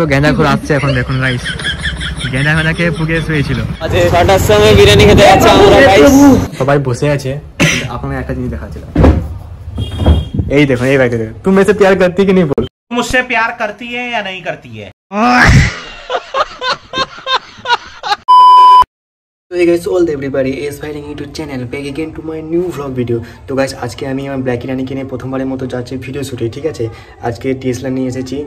তো গেঁদাখোর আসছে এখন দেখুন গাইস, গেঁদা মেলাকে ফুকে শুয়েছিল। আজকে 6টার সময় বিরিয়ানি খেতে যাচ্ছি আমরা গাইস। সবাই বসে আছে, আপনাকে একটা জিনিস দেখাচ্ছিলাম। এই দেখুন, এই বাইকে দেখুন, তুমি মেরে প্যার করती कि नहीं बोल, मुझसे प्यार करती है या नहीं करती है? So hey guys, all everybody is fighting YouTube channel back again to my new vlog video. তো গাইস আজকে আমি আমার ব্ল্যাক রানিকে নিয়ে প্রথমবারের মতো যাচ্ছি ভিডিও শুটে, ঠিক আছে। আজকে টিএসএলআর নিয়ে এসেছি,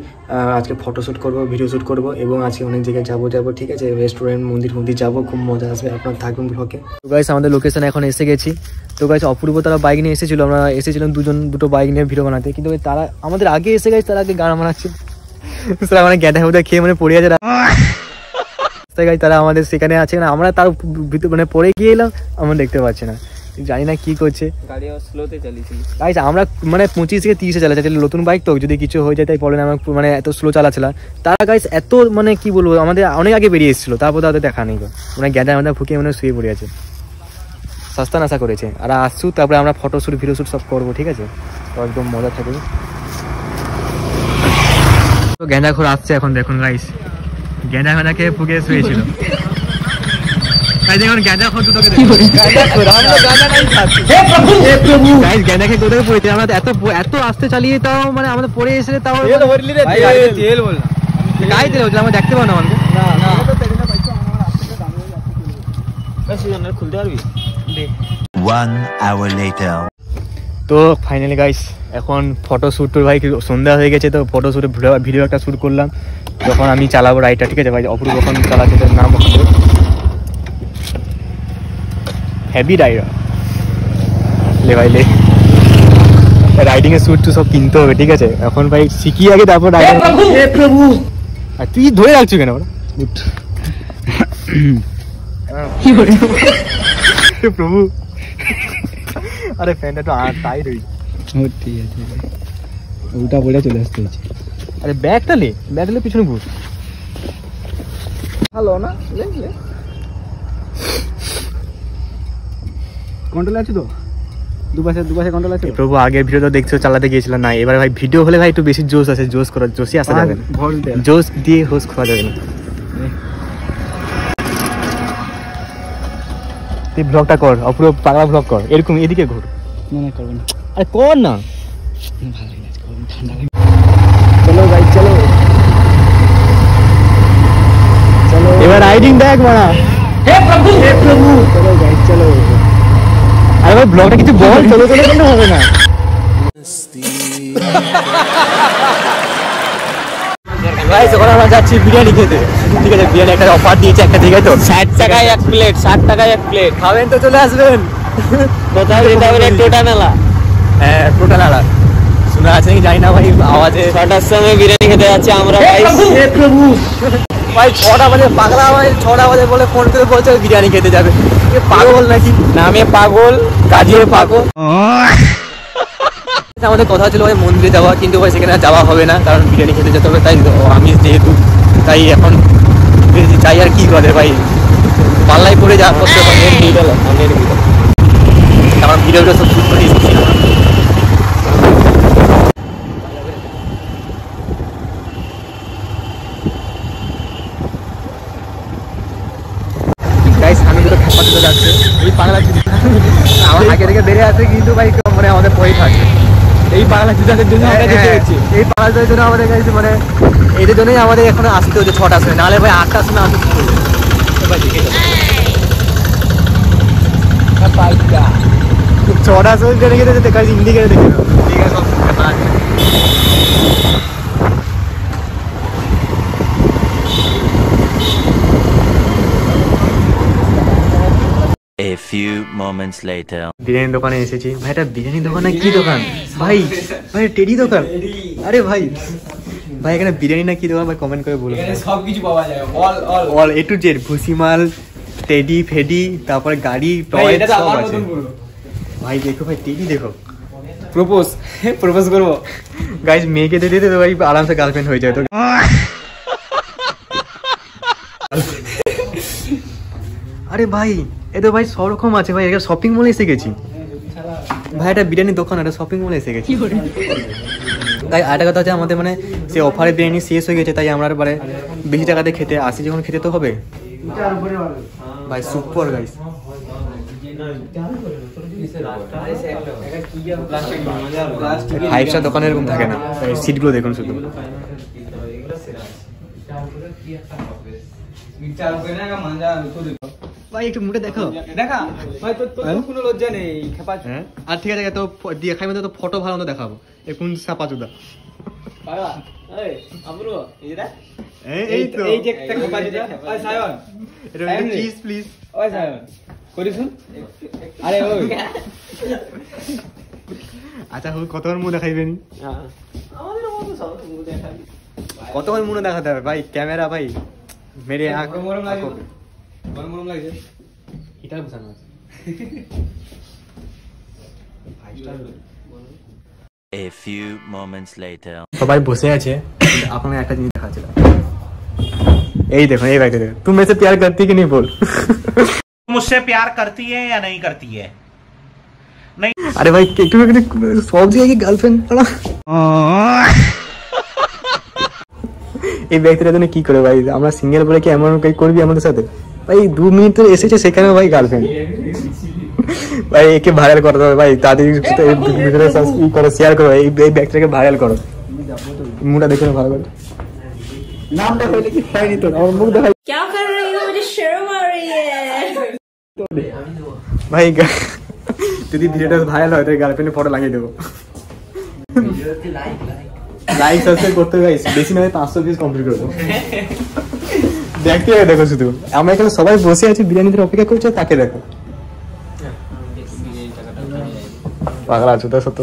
আজকে ফটোশ্যুট করব, ভিডিও শ্যুট করব এবং আজকে অনেক জায়গায় যাব, ঠিক আছে। রেস্টুরেন্ট, মন্দির যাব, খুব মজা আসবে, আপনারা থাকুন ব্লগে। তো গাইস আমাদের লোকেশনে এখন এসে গেছি। তো গাইস অপূর্ব তারা বাইক নিয়ে এসেছিল, আমরা এসেছিলাম দুটো বাইক নিয়ে ভিডিও বানাতে, কিন্তু তারা আমাদের আগে এসে গেছে, তারা আগে গান বানাচ্ছে। তারা মানে গ্যাদা হুদা খেয়ে মানে পড়ে আছে, তারা আমাদের সেখানে আছে না, আমরা তার মানে পরে গিয়ে এলাম, আমরা দেখতে পাচ্ছি না, জানি না কি করছে। গাড়ি স্লোতে চালিয়েছিল গাইস, আমরা মানে 25 থেকে 30 চালাচ্ছি, নতুন বাইক তো যদি কিছু হয়ে যায় তাই পরে আমরা মানে এত স্লো চালাচ্ছিলাম। তারা গাইস এত মানে কি বলবো, আমাদের অনেক আগে বেরিয়ে এসেছিল, তারপর তাদের দেখা নেই, মানে গ্যাদা আমাদের ফুকে মানে শুয়ে পড়ে আছে, সস্তা নাশা করেছে। আর আসছু, তারপরে আমরা ফটোশ্যুট, ভিডিও শ্যুট সব করবো, ঠিক আছে। তো একদম মজা থাকবে। তো গেঁদাখোর আসছে এখন দেখুন গাইস, গেঁদা মেলাকে ফুকে শুয়েছিল। এত আস্তে চালিয়ে তাও মানে আমাদের পরে এসে তাও আমরা দেখতে পাবো না আমাকে। তো ফাইনালি গাইস এখন ফটোশ্যুট ভাই সন্ধ্যা হয়ে গেছে, তো ফটোশ্যুটে ভিডিও একটা শ্যুট করলাম, যখন আমি চালাবো রাইডটা, ঠিক আছে ভাই। অপূর্ব কখন চালাচ্ছে, তার নাম হেভি রাইডার, লে ভাই লে, রাইডিং এর শ্যুট তো সব কিনতে হবে, ঠিক আছে। এখন ভাই শিখি আগে, তারপর রাইডার। প্রভু, আর তুই ধরে রাখছো কেন ওরা? প্রভু, আরে ফ্যানটা তো টাইট হয়েছে, ঠিক আছে, ওটা বলে চলে আসতে হয়েছে। আরে ব্যাগটা লে পিছনে ঘুর, ভালো না? কন্ট্রোল আছে তো, দুপাশে কন্ট্রোল আছে। প্রভু আগের ভিডিও তো দেখছো, চালাতে গিয়েছিলাম না, এবার ভাই ভিডিও হলে ভাই একটু বেশি জোশ আছে, জোশই আসা যাবে না, জোশ দিয়ে হোস খাওয়া যাবে না। তুই ব্লগটা কর, অপূর্ব পাগলা ব্লগ কর, এরকম এদিকে ঘুর। না করবো না, আরে কর না, চলো ভাই চলো, এবার রাইডিং দেখ মারা। হে প্রভু, চলো ভাই চলো। আরে ভাই ব্লগটা কিছু বল, চলো করলে হবে না। গাইস এখন আমরা যাচ্ছি বিরিয়ানি খেতে, ঠিক আছে। বিরিয়ানি একটা অফার দিয়েছে একটা জায়গায়, তো 60 টাকায় এক প্লেট, 60 টাকায় এক প্লেট খাবেন তো চলে আসবেন। কোথায় যেতে হবে? টোটা মেলা। হ্যাঁ টোটা মেলা, শোনা আছে কি জানি না ভাই, আওয়াজে। 6টার সময় বিরিয়ানি খেতে যাচ্ছি আমরা গাইস। হে প্রভু ভাই, 6টা বাজে, পাগলা ভাই 6টা বাজে বলে ফোন করে বলছে বিরিয়ানি খেতে যাবে। পাগল নাকি? নামে পাগল, কাজে পাগল। আমাদের কথা ছিল ভাই মন্দিরে যাওয়া, কিন্তু ভাই সেখানে যাওয়া হবে না, কারণ বিরিয়ানি খেতে যেতে হবে, তাই আমি যেহেতু তাই এখন চাই আর কি করে ভাই, পাল্লাই করে যা করতে হবে। আমার ভিডিওটা সব শুট করে এসেছি। আমি দুটো খেপা তুলে যাচ্ছে, এই পাগলা আমার আগে থেকে বেড়ে আছে, কিন্তু ভাই মানে আমাদের পরেই থাকে। এই পাগলা চুদাদের জন্য আমরা যেতে হচ্ছে, এই পাগলাদের জন্য আমাদের কাছে মানে এদের জন্যই আমাদের এখন আসতে হচ্ছে 6টার সময়, নাহলে ভাই 8টার সময় আসতে কি করবে ভাই, দেখে যাবে 6টার সময় ট্রেনে খেতে যেতে কাজ ইন্ডিকেটে দেখে নাও, ঠিক আছে। A few moments later. Biryani দোকানে এসেছি ভাই, এটা বিরিয়ানি দোকান না কি দোকান ভাই? ভাই টেডি দোকান। আরে ভাই এখানে বিরিয়ানি না কি দোকান ভাই, কমেন্ট করে বলুন। এখানে সবকিছু পাওয়া যায়, all A to Z, ভুসিমাল, teddy ফেডি, তারপরে গাড়ি, টয় সব আছে ভাই। দেখো ভাই টেডি দেখো, প্রপোজ করবো গাইস, মেয়েকে দিয়ে দিতে তো ভাই আরামসে গার্লফ্রেন্ড হয়ে যায়। তো আরে ভাই এ তো ভাই সব রকম আছে ভাই, এটা শপিং মলে এসে গেছি ভাই, এটা বিরিয়ানি দোকান, এটা শপিং মলে এসে গেছি। তাই আরেকটা কথা হচ্ছে আমাদের মানে সে অফারে বিরিয়ানি শেষ হয়ে গেছে, তাই আমরা আর মানে বেশি টাকাতে খেতে আসি, যখন খেতে তো হবে ভাই। সুপার গাইস, ফাইভ স্টার দোকানে এরকম থাকে না, সিটগুলো দেখুন শুধু। ভাই একটু মুখে দেখো, দেখা ভাই তোর কোনো লজ্জা নেই খেপা। হ্যাঁ আর ঠিক আছে, তো দেখাই মতো তো ফটো ভালো মতো দেখাবো। এই কোন সাপা চুদা, এই তো এই যে একটা খেপা দিদা। ওই সায়ন, এটা প্লিজ প্লিজ। ওই সায়ন করি শুন। আরে ওই আচ্ছা হোক, কতবার মুখ দেখাইবেন? আমাদের মতো সব মুখ দেখাবি। কতবার মুখ দেখাতে হবে ভাই? ক্যামেরা ভাই মেরে আঁখ মরম লাগছে, মরম লাগছে। এটা বোঝানো আছে। A few moments later. সবাই বসে আছে, আপনাকে একটা জিনিস দেখাচ্ছিল। এই দেখো, এই বাইকে দেখো, তুমি মেসে প্যার করতি কি नहीं बोल। मुझसे प्यार करती है या नहीं करती है? नहीं। अरे भाई একটু সব জায়গায় কি গার্লফ্রেন্ড পড়া? এই ব্যক্তিরা জন্য কি করে ভাই? আমরা সিঙ্গেল বলে কি এমন কাজ করবি আমাদের সাথে? ভাই 2 মিনিট তো এসেছে, সেখানে ভাই গার্লফ্রেন্ড। ভাই একে ভাইরাল করতে হবে ভাই, তাদের ভিডিওটা সাবস্ক্রাইব করো, শেয়ার করো, এই ব্যক্তিটাকে ভাইরাল করো। মুখটা দেখে ভালো করে, নামটা হইলে কি হয়নি তো, আমার মুখ দেখা। क्या कर रही हो? मुझे शर्म आ रही है। ভাই যদি ভিডিওটা ভাইরাল হয় তাহলে গার্লফ্রেন্ডের ফটো লাগিয়ে দেবো। লাইক সাবস্ক্রাইব করতে গাইস, বেশি নয় 500 পিস কমপ্লিট করবো। দেখতে হবে, দেখো শুধু আমরা এখানে সবাই বসে আছি, বিরিয়ানিদের অপেক্ষা করছে, তাকে দেখো। পাগলা আছো তো সত্য।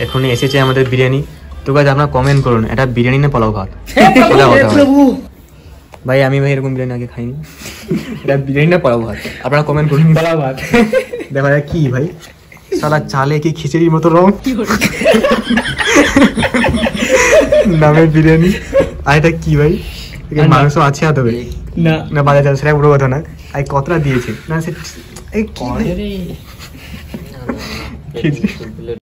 এখন এসেছে আমাদের বিরিয়ানি। তো গাইস আপনারা কমেন্ট করুন, এটা বিরিয়ানি না পোলাও ভাত? ভাই আমি ভাই এরকম বিরিয়ানি আগে খাইনি। এটা বিরিয়ানি না পোলাও ভাত? আপনারা কমেন্ট করুন। পোলাও ভাত। দেখা যায় কি ভাই, সালা চালে কি খিচুড়ির মতো রং, নামে বিরিয়ানি। আর এটা কি ভাই, মাংস আছে আদবে না? না বাজা চাল, সেটা পুরো কথা না। আর কতটা দিয়েছে না সে,